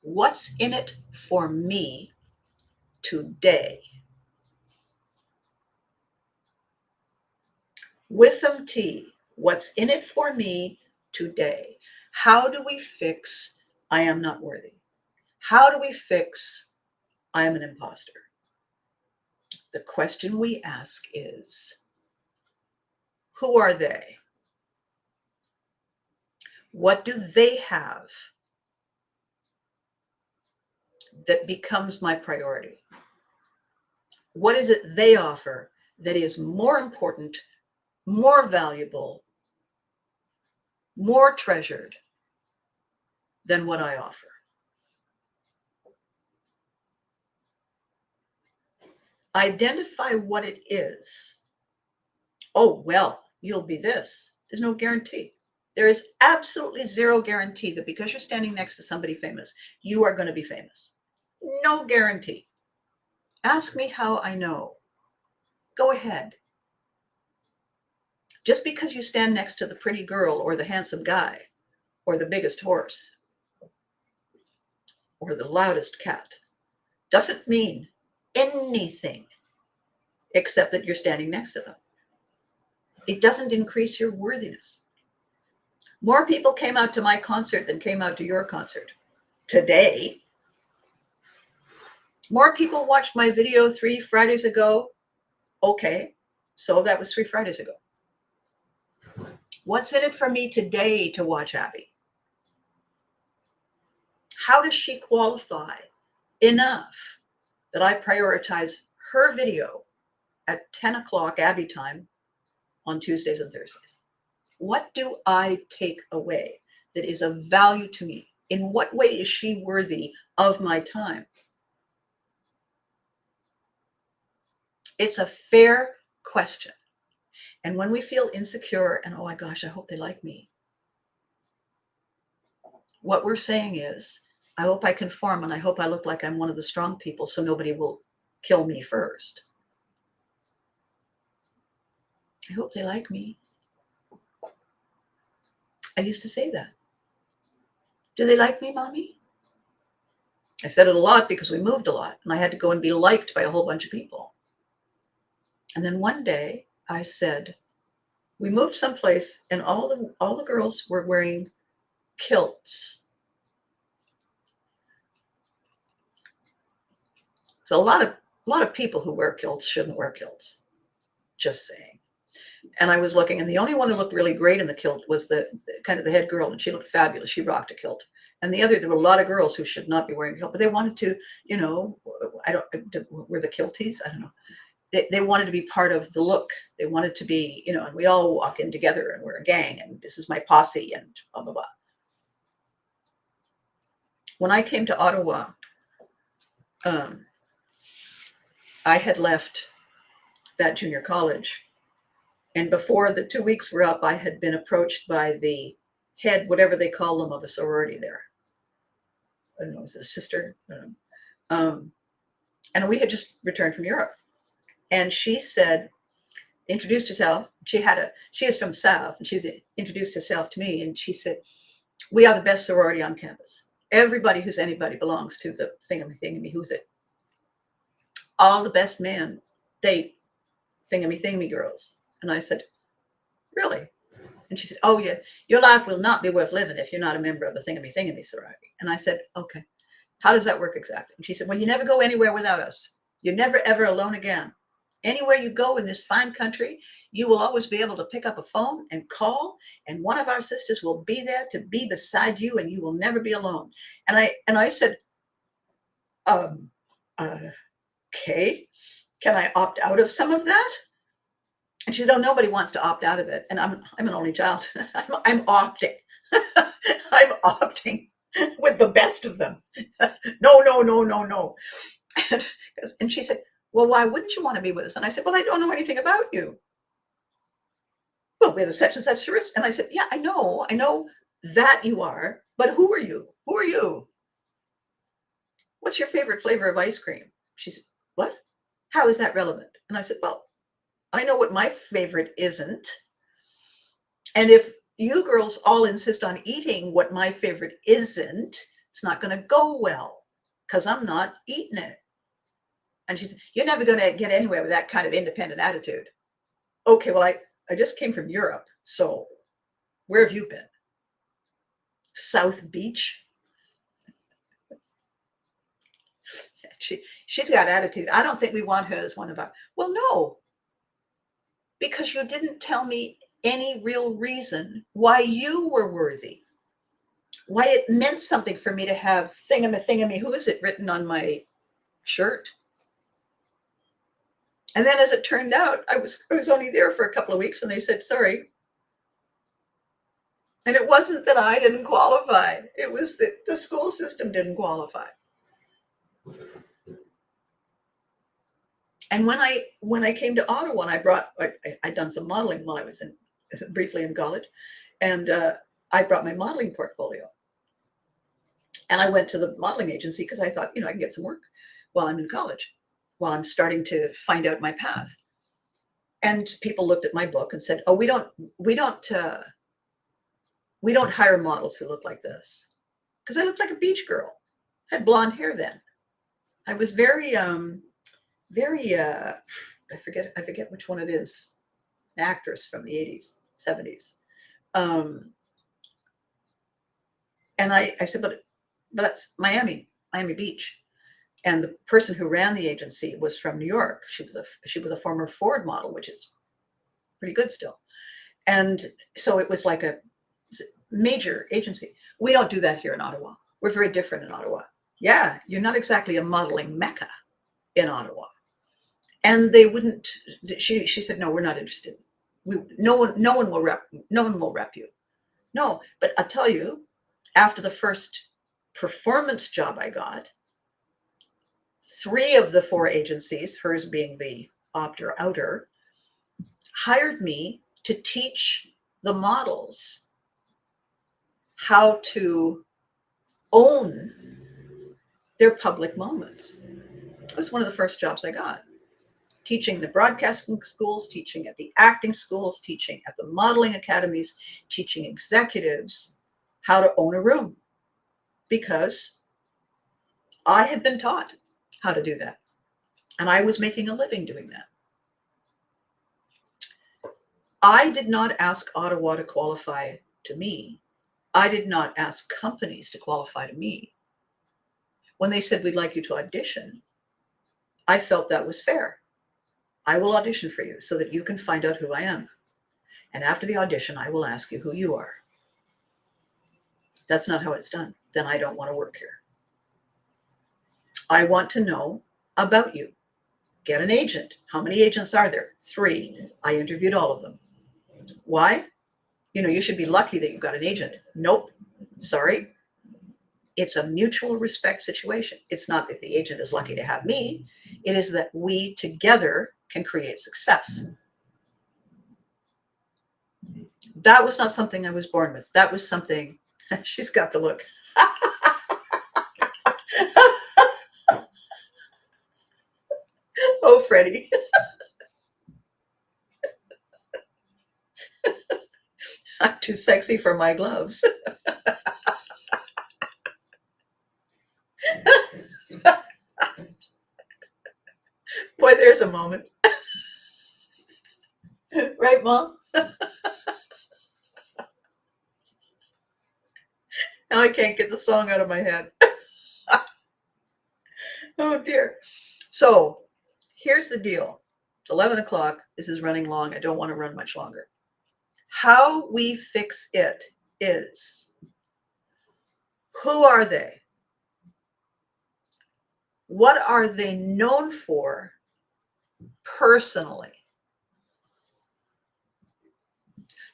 What's in it for me today? Witham T, what's in it for me today? How do we fix I am not worthy? How do we fix I am an imposter? The question we ask is, who are they? What do they have that becomes my priority? What is it they offer that is more important, more valuable, more treasured than what I offer? Identify what it is. Oh, well, you'll be this. There's no guarantee. There is absolutely zero guarantee that because you're standing next to somebody famous, you are going to be famous. No guarantee. Ask me how I know. Go ahead. Just because you stand next to the pretty girl or the handsome guy or the biggest horse or the loudest cat doesn't mean anything except that you're standing next to them. It doesn't increase your worthiness. More people came out to my concert than came out to your concert today. More people watched my video 3 Fridays ago. Okay, so that was 3 Fridays ago. What's in it for me today to watch Abby? How does she qualify enough that I prioritize her video at 10 o'clock Abby time on Tuesdays and Thursdays? What do I take away that is of value to me? In what way is she worthy of my time? It's a fair question. And when we feel insecure and, oh my gosh, I hope they like me, what we're saying is, I hope I conform and I hope I look like I'm one of the strong people so nobody will kill me first. I hope they like me. I used to say that. Do they like me, Mommy? I said it a lot because we moved a lot and I had to go and be liked by a whole bunch of people. And then one day I said, we moved someplace and all the girls were wearing kilts. So a lot of people who wear kilts shouldn't wear kilts. Just saying. And I was looking, and the only one who looked really great in the kilt was the kind of the head girl, and she looked fabulous. She rocked a kilt. And there were a lot of girls who should not be wearing a kilt, but they wanted to, were the kilties? I don't know. They wanted to be part of the look. They wanted to be, and we all walk in together and we're a gang and this is my posse and blah, blah, blah. when I came to Ottawa, I had left that junior college. And before the 2 weeks were up, I had been approached by the head, whatever they call them, of a sorority there. I don't know, was it a sister? I don't know. And we had just returned from Europe. And she said, introduced herself. She is from the South, and she's introduced herself to me. And she said, we are the best sorority on campus. Everybody who's anybody belongs to the thingamy who's it. All the best men date thingamy girls. And I said, really? And she said, oh yeah, your life will not be worth living if you're not a member of the thingamy sorority. And I said, okay, how does that work exactly? And she said, well, you never go anywhere without us. You're never ever alone again. Anywhere you go in this fine country, you will always be able to pick up a phone and call, and one of our sisters will be there to be beside you, and you will never be alone. And I said, okay, can I opt out of some of that? And she said, oh, nobody wants to opt out of it. And I'm an only child. I'm opting. I'm opting with the best of them. No. And she said, well, why wouldn't you want to be with us? And I said, well, I don't know anything about you. Well, we're the such and such tourists. And I said, yeah, I know that you are, but who are you? Who are you? What's your favorite flavor of ice cream? She said, what? How is that relevant? And I said, well, I know what my favorite isn't. And if you girls all insist on eating what my favorite isn't, it's not going to go well because I'm not eating it. And she said, you're never going to get anywhere with that kind of independent attitude. Okay, well, I just came from Europe. So where have you been? South Beach? She's got attitude. I don't think we want her as one of our. Well, no, because you didn't tell me any real reason why you were worthy, why it meant something for me to have thingamy, who is it, written on my shirt. And then as it turned out, I was only there for a couple of weeks, and they said, sorry. And it wasn't that I didn't qualify. It was that the school system didn't qualify. And when I came to Ottawa, and I'd done some modeling while I was briefly in college, and I brought my modeling portfolio. And I went to the modeling agency because I thought, I can get some work while I'm in college, while I'm starting to find out my path. And people looked at my book and said, oh, we don't hire models who look like this. Because I looked like a beach girl. I had blonde hair then. I was very I forget which one it is, an actress from the 80s, 70s. And I said, but that's Miami Beach. And the person who ran the agency was from New York. She was a former Ford model, which is pretty good still. And so it was like a major agency. We don't do that here in Ottawa. We're very different in Ottawa. Yeah, you're not exactly a modeling mecca in Ottawa. And they wouldn't. She said, no, we're not interested. No one will rep you. No, but I'll tell you, after the first performance job I got, 3 of the 4 agencies, hers being the outer, hired me to teach the models how to own their public moments. It was one of the first jobs I got. Teaching the broadcasting schools, teaching at the acting schools, teaching at the modeling academies, teaching executives how to own a room. Because I had been taught how to do that. And I was making a living doing that. I did not ask Ottawa to qualify to me. I did not ask companies to qualify to me. When they said, we'd like you to audition, I felt that was fair. I will audition for you so that you can find out who I am. And after the audition, I will ask you who you are. That's not how it's done. Then I don't want to work here. I want to know about you. Get an agent. How many agents are there? 3. I interviewed all of them. Why? You should be lucky that you got an agent. Nope. Sorry. It's a mutual respect situation. It's not that the agent is lucky to have me. It is that we together can create success. That was not something I was born with. That was something, she's got the look. Oh, Freddie. I'm too sexy for my gloves. Boy, there's a moment. Right, Mom? Now I can't get the song out of my head. Oh, dear. So here's the deal. It's 11 o'clock. This is running long. I don't want to run much longer. How we fix it is, who are they? What are they known for personally?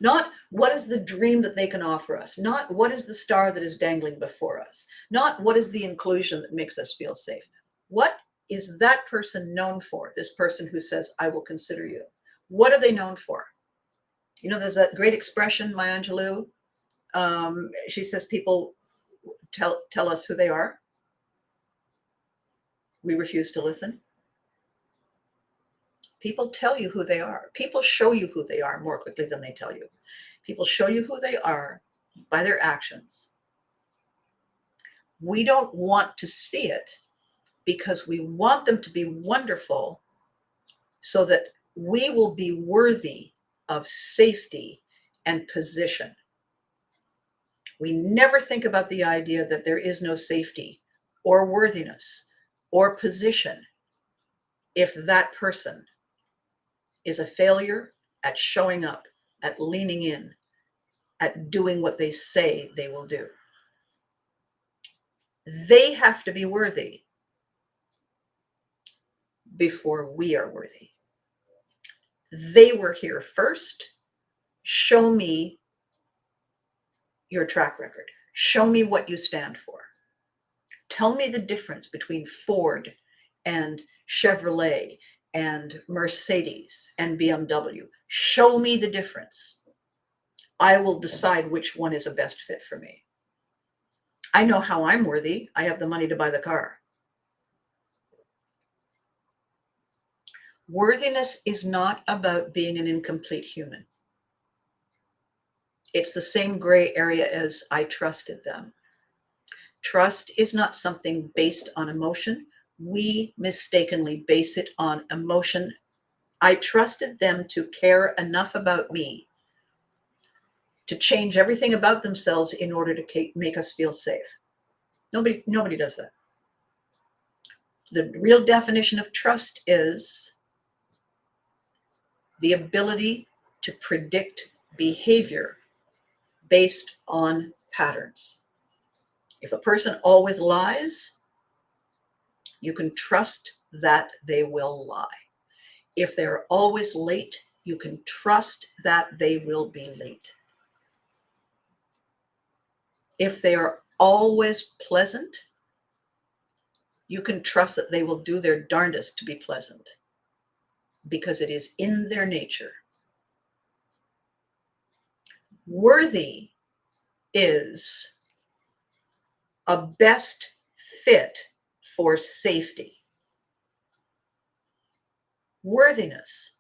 Not what is the dream that they can offer us, not what is the star that is dangling before us, not what is the inclusion that makes us feel safe. What is that person known for? This person who says, I will consider you. What are they known for? You know, there's that great expression, Maya Angelou. She says, people tell us who they are. We refuse to listen. People tell you who they are. People show you who they are more quickly than they tell you. People show you who they are by their actions. We don't want to see it because we want them to be wonderful so that we will be worthy of safety and position. We never think about the idea that there is no safety or worthiness or position if that person is a failure at showing up, at leaning in, at doing what they say they will do. They have to be worthy before we are worthy. They were here first. Show me your track record. Show me what you stand for. Tell me the difference between Ford and Chevrolet and Mercedes and BMW. Show me the difference. I will decide which one is a best fit for me. I know how I'm worthy. I have the money to buy the car. Worthiness is not about being an incomplete human. It's the same gray area as I trusted them. Trust is not something based on emotion. We mistakenly base it on emotion. I trusted them to care enough about me to change everything about themselves in order to make us feel safe. Nobody does that. The real definition of trust is the ability to predict behavior based on patterns. If a person always lies, you can trust that they will lie. If they're always late, you can trust that they will be late. If they are always pleasant, you can trust that they will do their darndest to be pleasant because it is in their nature. Worthy is a best fit for safety. Worthiness.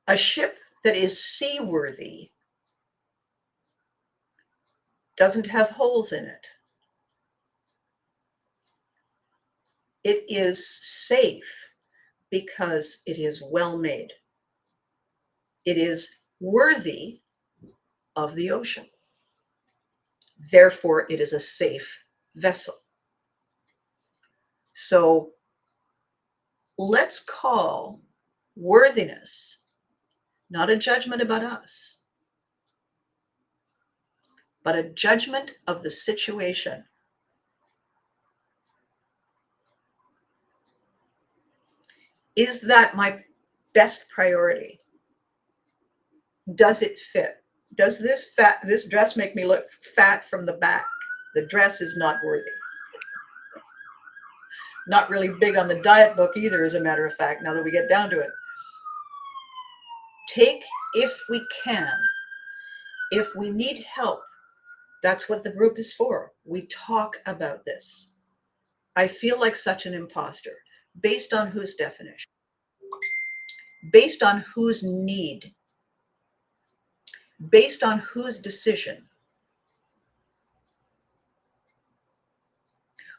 A ship that is seaworthy doesn't have holes in it. It is safe because it is well made. It is worthy of the ocean. Therefore, it is a safe vessel. So let's call worthiness not a judgment about us, but a judgment of the situation. Is that my best priority? Does it fit? Does this dress make me look fat from the back? The dress is not worthy. Not really big on the diet book either, as a matter of fact, now that we get down to it. Take, if we can, if we need help, that's what the group is for. We talk about this. I feel like such an imposter. Based on whose definition? Based on whose need? Based on whose decision?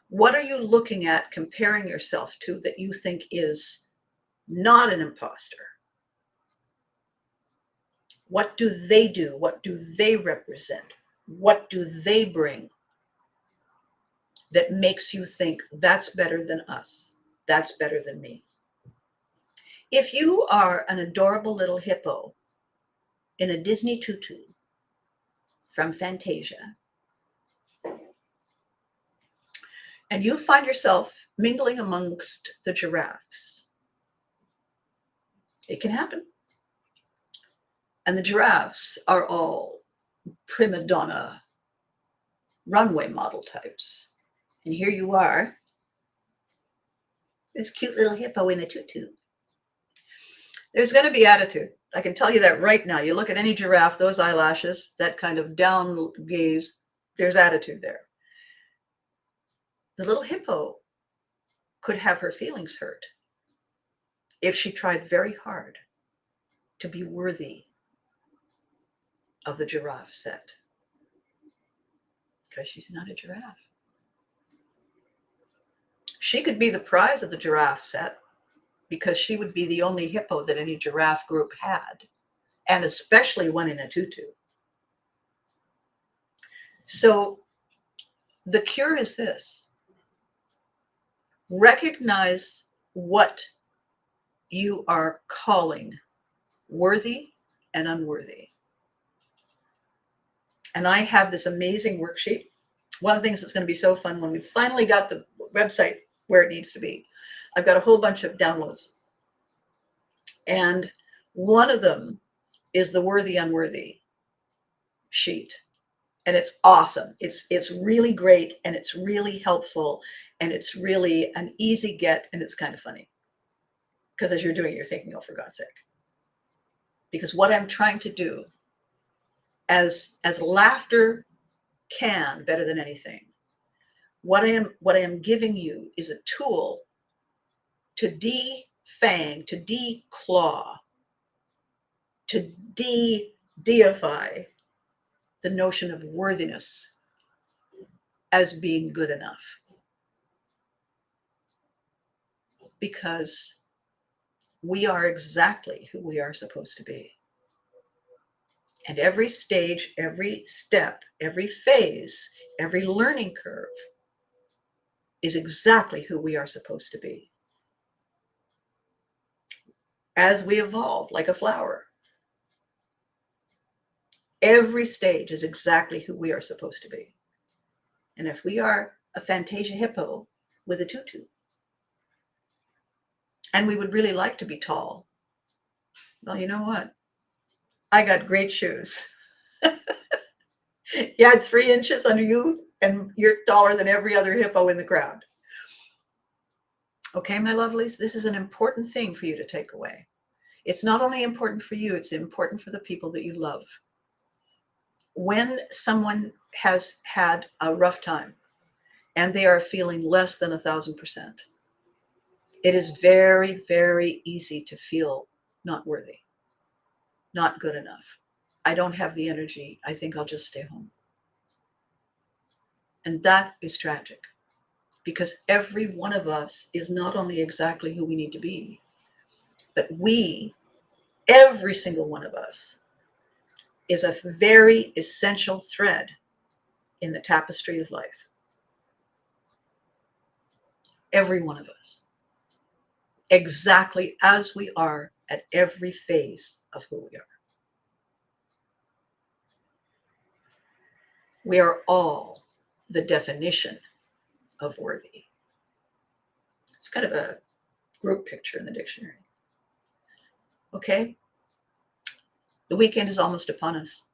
What are you looking at, comparing yourself to, that you think is not an imposter? What do they do? What do they represent? What do they bring that makes you think that's better than us? That's better than me. If you are an adorable little hippo in a Disney tutu from Fantasia, and you find yourself mingling amongst the giraffes, it can happen. And the giraffes are all prima donna runway model types. And here you are, this cute little hippo in a tutu. There's going to be attitude. I can tell you that right now. You look at any giraffe, those eyelashes, that kind of down gaze, there's attitude there. The little hippo could have her feelings hurt if she tried very hard to be worthy of the giraffe set, because she's not a giraffe. She could be the prize of the giraffe set because she would be the only hippo that any giraffe group had, and especially one in a tutu. So the cure is this: recognize what you are calling worthy and unworthy. And I have this amazing worksheet. One of the things that's going to be so fun when we finally got the website where it needs to be, I've got a whole bunch of downloads. And one of them is the worthy unworthy sheet. And it's awesome. It's really great, and it's really helpful, and it's really an easy get, and it's kind of funny. Because as you're doing it, you're thinking, oh, for God's sake. Because what I'm trying to do, as laughter can better than anything, what I am giving you is a tool to defang, to declaw, to deify the notion of worthiness as being good enough. Because we are exactly who we are supposed to be. And every stage, every step, every phase, every learning curve is exactly who we are supposed to be. As we evolve like a flower, every stage is exactly who we are supposed to be. And if we are a Fantasia hippo with a tutu, and we would really like to be tall, well, you know what? I got great shoes. You had 3 inches under you, and you're taller than every other hippo in the crowd. Okay, my lovelies, this is an important thing for you to take away. It's not only important for you, it's important for the people that you love. When someone has had a rough time and they are feeling less than 1,000%, it is very, very easy to feel not worthy, not good enough. I don't have the energy. I think I'll just stay home. And that is tragic, because every one of us is not only exactly who we need to be, but we, every single one of us, is a very essential thread in the tapestry of life. Every one of us. Exactly as we are at every phase of who we are. We are all the definition of worthy. It's kind of a group picture in the dictionary. Okay? The weekend is almost upon us.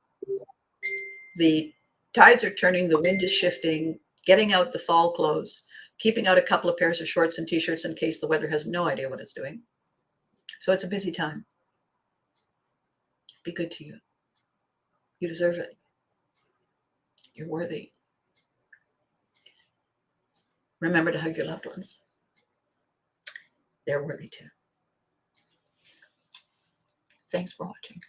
The tides are turning, the wind is shifting, getting out the fall clothes, keeping out a couple of pairs of shorts and t-shirts in case the weather has no idea what it's doing. So it's a busy time. Be good to you. You deserve it. You're worthy. Remember to hug your loved ones. They're worthy too. Thanks for watching.